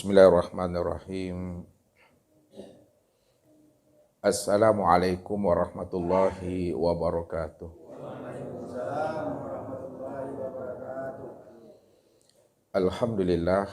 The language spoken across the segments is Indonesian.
Bismillahirrahmanirrahim. Assalamualaikum warahmatullahi wabarakatuh. Alhamdulillah.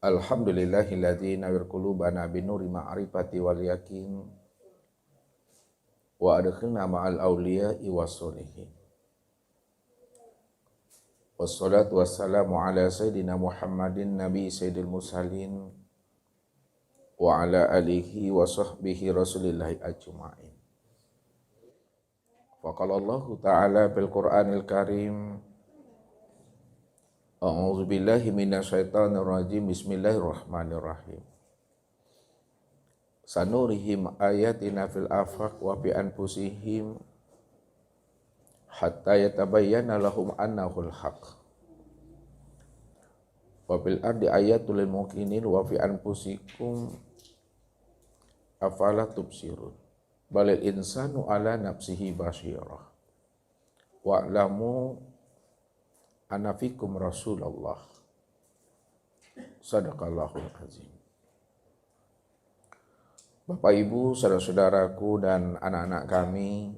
Alhamdulillahilladzi nawwir qulubana binuri ma'rifati wal yakin wa adkhilna ma'al awliya'i wassolihin. Wassalatu wassalamu ala sayyidina Muhammadin nabi sayyidil mursalin wa ala alihi wa sahbihi rasulillahi ajma'in. Faqala Allah Ta'ala bil Qur'anil Karim, A'udzu billahi minasyaitonir rajim. Bismillahirrahmanirrahim. Sanurihim ayatina fil afaq wa bi anfusihim hatta yatabayyana lahum annahul haq. Wa bil ardi ayatul lil muqinin wa fi anfusikum afala tubsirun. Balil insanu ala nafsihi basyirah. Wa'lamu anna fikum Rasulullah. Sadaqallahul azim. Bapak Ibu, saudara-saudaraku dan anak-anak kami,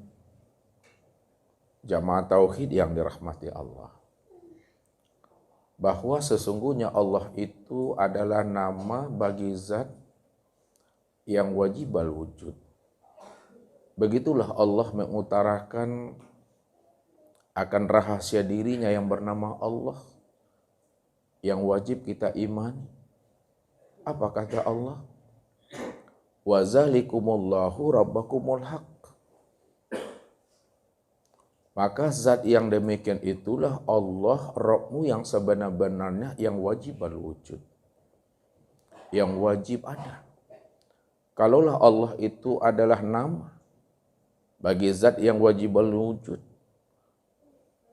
jamaah tauhid yang dirahmati Allah, bahwa sesungguhnya Allah itu adalah nama bagi zat yang wajib al-wujud. Begitulah Allah mengutarakan akan rahasia dirinya yang bernama Allah, yang wajib kita imani. Apa kata Allah? Wa zalikumullahu rabbakumul haq. Maka zat yang demikian itulah Allah Rabbmu yang sebenar-benarnya, yang wajib al-wujud, yang wajib ada. Kalaulah Allah itu adalah nama bagi zat yang wajib al-wujud,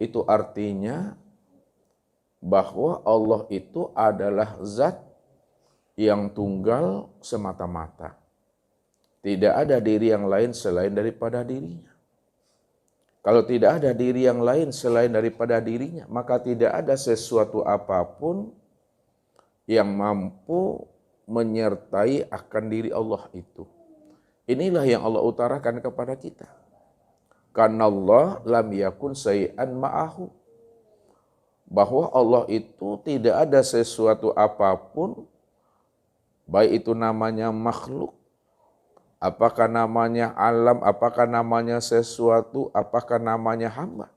itu artinya bahwa Allah itu adalah zat yang tunggal semata-mata. Tidak ada diri yang lain selain daripada dirinya. Kalau tidak ada diri yang lain selain daripada dirinya, maka tidak ada sesuatu apapun yang mampu menyertai akan diri Allah itu. Inilah yang Allah utarakan kepada kita. Karena Allah lam yakun syai'an ma'ahu. Bahwa Allah itu tidak ada sesuatu apapun, baik itu namanya makhluk, apakah namanya alam, apakah namanya sesuatu, apakah namanya hamba.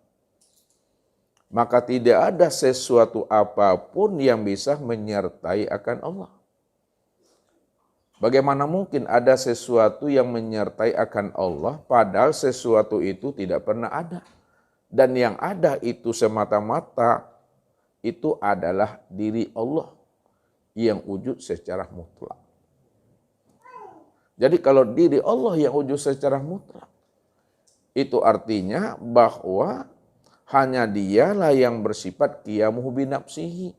Maka tidak ada sesuatu apapun yang bisa menyertai akan Allah. Bagaimana mungkin ada sesuatu yang menyertai akan Allah, padahal sesuatu itu tidak pernah ada. Dan yang ada itu semata-mata, itu adalah diri Allah yang wujud secara mutlak. Jadi kalau diri Allah yang wujud secara mutlak, itu artinya bahwa hanya dialah yang bersifat qiyamuh binafsihi.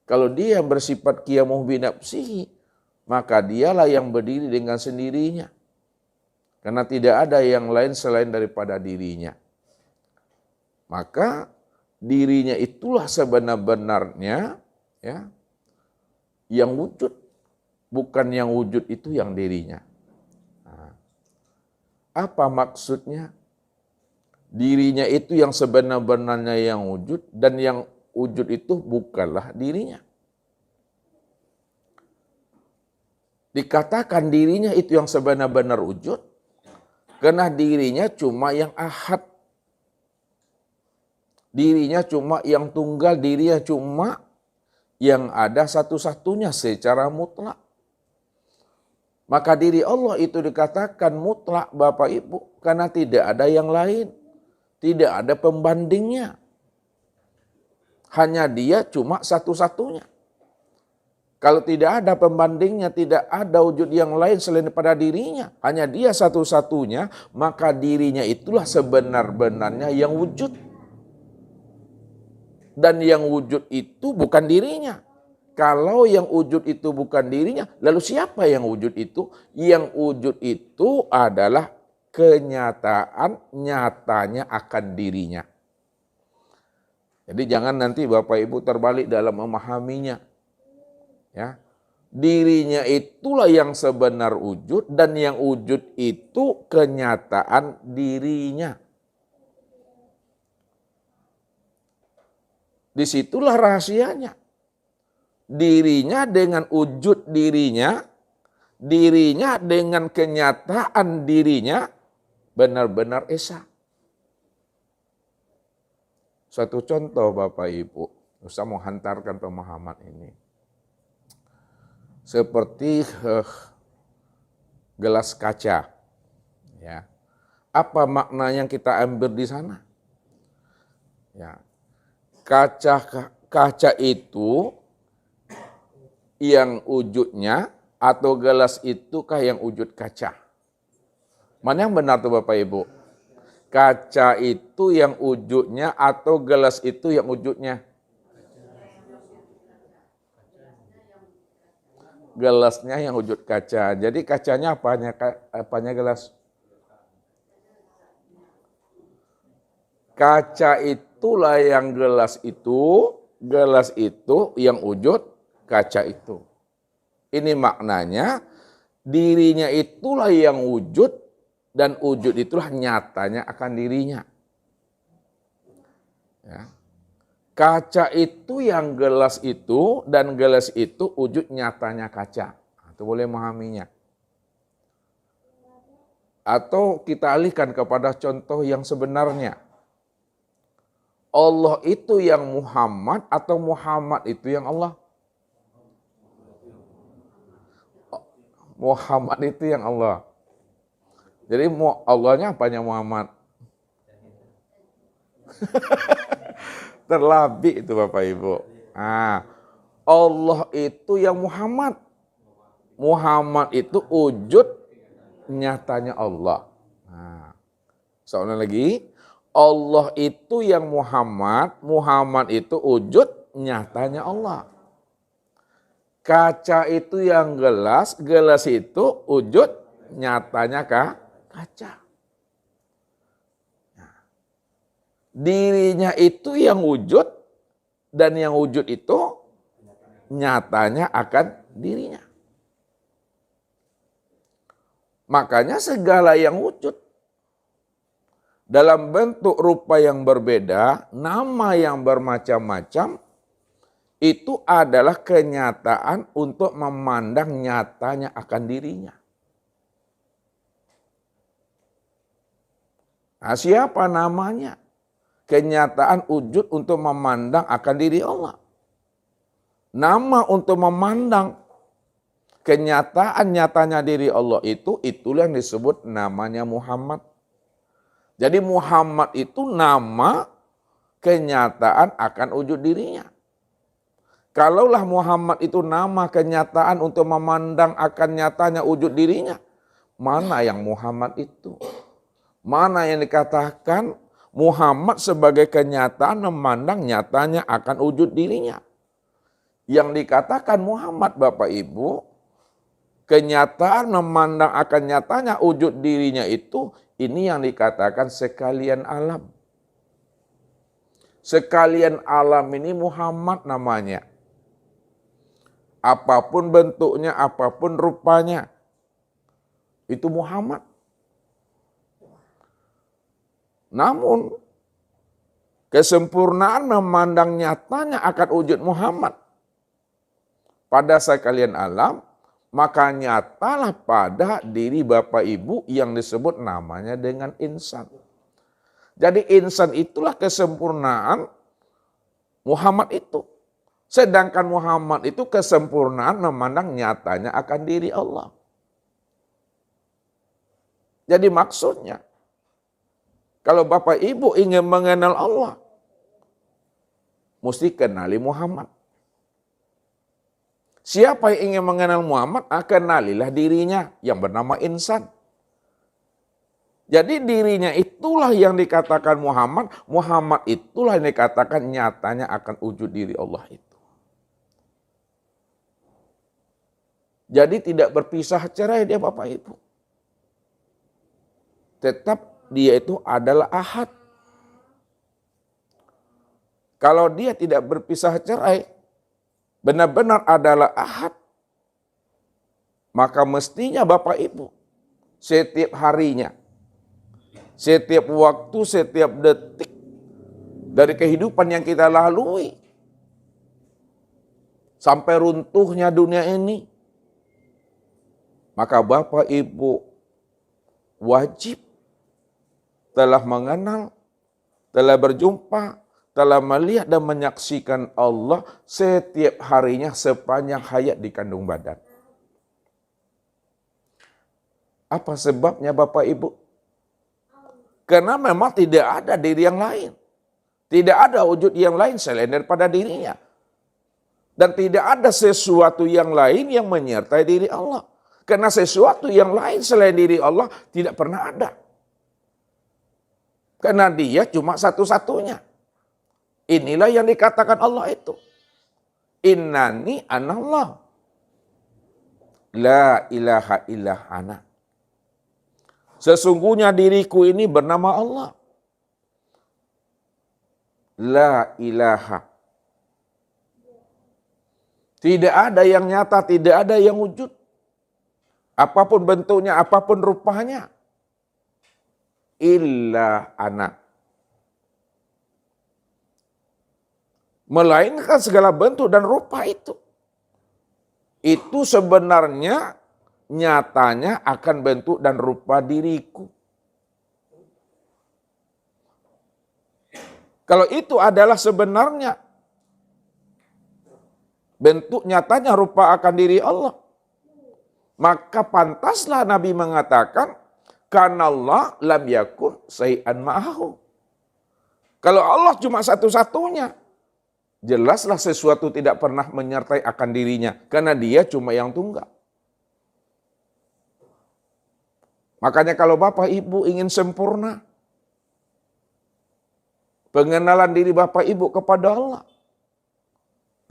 Kalau dia bersifat qiyamuh binafsihi, maka dialah yang berdiri dengan sendirinya. Karena tidak ada yang lain selain daripada dirinya. Maka dirinya itulah sebenar-benarnya ya, yang wujud. Bukan yang wujud itu yang dirinya. Nah, apa maksudnya? Dirinya itu yang sebenar-benarnya yang wujud, dan yang wujud itu bukanlah dirinya. Dikatakan dirinya itu yang sebenar-benar wujud, karena dirinya cuma yang ahad. Dirinya cuma yang tunggal, dirinya cuma yang ada satu-satunya secara mutlak. Maka diri Allah itu dikatakan mutlak, Bapak Ibu, karena tidak ada yang lain. Tidak ada pembandingnya. Hanya dia cuma satu-satunya. Kalau tidak ada pembandingnya, tidak ada wujud yang lain selain daripada dirinya, hanya dia satu-satunya, maka dirinya itulah sebenar-benarnya yang wujud. Dan yang wujud itu bukan dirinya. Kalau yang wujud itu bukan dirinya, lalu siapa yang wujud itu? Yang wujud itu adalah kenyataan nyatanya akan dirinya. Jadi jangan nanti Bapak Ibu terbalik dalam memahaminya. Ya. Dirinya itulah yang sebenar wujud dan yang wujud itu kenyataan dirinya. Disitulah rahasianya. Dirinya dengan wujud dirinya, dirinya dengan kenyataan dirinya benar-benar esa. Satu contoh Bapak Ibu, saya mau hantarkan pemahaman ini. Seperti gelas kaca. Ya. Apa makna yang kita ambil di sana? Ya. Kaca itu yang wujudnya atau gelas itukah yang wujud kaca? Mana yang benar tuh Bapak Ibu? Kaca itu yang wujudnya atau gelas itu yang wujudnya? Gelasnya yang wujud kaca. Jadi kacanya apanya gelas? Kaca itulah yang gelas itu yang wujud kaca itu. Ini maknanya dirinya itulah yang wujud dan wujud itulah nyatanya akan dirinya. Ya. Kaca itu yang gelas itu dan gelas itu wujud nyatanya kaca. Itu boleh memahaminya. Atau kita alihkan kepada contoh yang sebenarnya. Allah itu yang Muhammad atau Muhammad itu yang Allah? Muhammad itu yang Allah. Jadi Allahnya apanya Muhammad? Terlebih itu Bapak Ibu. Nah, Allah itu yang Muhammad. Muhammad itu wujud nyatanya Allah. Nah, soalnya lagi, Allah itu yang Muhammad. Muhammad itu wujud nyatanya Allah. Kaca itu yang gelas. Gelas itu wujud nyatanya kaca. Dirinya itu yang wujud dan yang wujud itu nyatanya akan dirinya. Makanya segala yang wujud dalam bentuk rupa yang berbeda, nama yang bermacam-macam, itu adalah kenyataan untuk memandang nyatanya akan dirinya. Nah, siapa namanya? Kenyataan wujud untuk memandang akan diri Allah. Nama untuk memandang kenyataan nyatanya diri Allah itulah yang disebut namanya Muhammad. Jadi Muhammad itu nama kenyataan akan wujud dirinya. Kalaulah Muhammad itu nama kenyataan untuk memandang akan nyatanya wujud dirinya, mana yang Muhammad itu? Mana yang dikatakan Muhammad sebagai kenyataan memandang nyatanya akan wujud dirinya. Yang dikatakan Muhammad Bapak Ibu, kenyataan memandang akan nyatanya wujud dirinya itu, ini yang dikatakan sekalian alam. Sekalian alam ini Muhammad namanya. Apapun bentuknya, apapun rupanya, itu Muhammad. Namun, kesempurnaan memandang nyatanya akan wujud Muhammad pada sekalian alam, maka nyatalah pada diri Bapak Ibu yang disebut namanya dengan insan. Jadi insan itulah kesempurnaan Muhammad itu. Sedangkan Muhammad itu kesempurnaan memandang nyatanya akan diri Allah. Jadi maksudnya, kalau Bapak Ibu ingin mengenal Allah, mesti kenali Muhammad. Siapa yang ingin mengenal Muhammad, kenalilah dirinya yang bernama insan. Jadi dirinya itulah yang dikatakan Muhammad, Muhammad itulah yang dikatakan nyatanya akan wujud diri Allah itu. Jadi tidak berpisah cerai dia Bapak Ibu. Tetap dia itu adalah ahad. Kalau dia tidak berpisah cerai, benar-benar adalah ahad, maka mestinya Bapak Ibu setiap harinya, setiap waktu, setiap detik dari kehidupan yang kita lalui sampai runtuhnya dunia ini, maka Bapak Ibu wajib telah mengenal, telah berjumpa, telah melihat dan menyaksikan Allah setiap harinya sepanjang hayat di kandung badan. Apa sebabnya Bapak Ibu? Karena memang tidak ada diri yang lain. Tidak ada wujud yang lain selain daripada dirinya. Dan tidak ada sesuatu yang lain yang menyertai diri Allah. Karena sesuatu yang lain selain diri Allah tidak pernah ada. Karena dia cuma satu-satunya. Inilah yang dikatakan Allah itu. Innani anallah. La ilaha illa ana. Sesungguhnya diriku ini bernama Allah. La ilaha. Tidak ada yang nyata, tidak ada yang wujud. Apapun bentuknya, apapun rupanya. Illa ana. Melainkan segala bentuk dan rupa itu. Itu sebenarnya nyatanya akan bentuk dan rupa diriku. Kalau itu adalah sebenarnya bentuk nyatanya rupa akan diri Allah, maka pantaslah Nabi mengatakan, kanallah lam yakun syai'an ma'ahu. Kalau Allah cuma satu-satunya, jelaslah sesuatu tidak pernah menyertai akan dirinya, karena dia cuma yang tunggal. Makanya kalau Bapak Ibu ingin sempurna, pengenalan diri Bapak Ibu kepada Allah,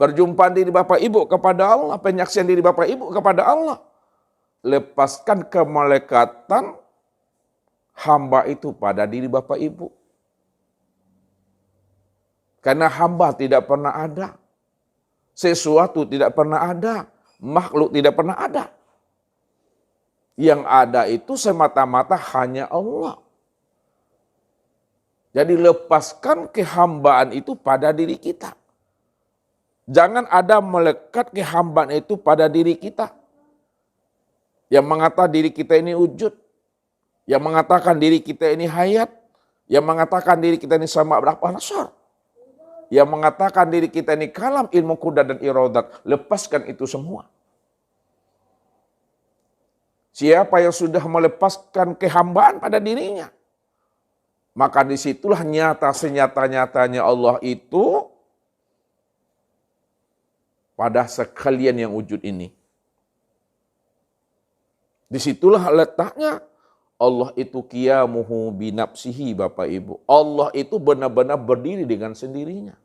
perjumpaan diri Bapak Ibu kepada Allah, penyaksian diri Bapak Ibu kepada Allah, lepaskan kemalekatan hamba itu pada diri Bapak Ibu. Karena hamba tidak pernah ada, sesuatu tidak pernah ada, makhluk tidak pernah ada. Yang ada itu semata-mata hanya Allah. Jadi lepaskan kehambaan itu pada diri kita. Jangan ada melekat kehambaan itu pada diri kita. Yang mengatakan diri kita ini wujud. Yang mengatakan diri kita ini hayat. Yang mengatakan diri kita ini sama berapa nasar. Yang mengatakan diri kita ini kalam, ilmu qudrat dan iradat. Lepaskan itu semua. Siapa yang sudah melepaskan kehambaan pada dirinya, maka disitulah nyata senyata-nyatanya Allah itu pada sekalian yang wujud ini. Disitulah letaknya Allah itu qiyamuhu binafsihi Bapak Ibu. Allah itu benar-benar berdiri dengan sendirinya.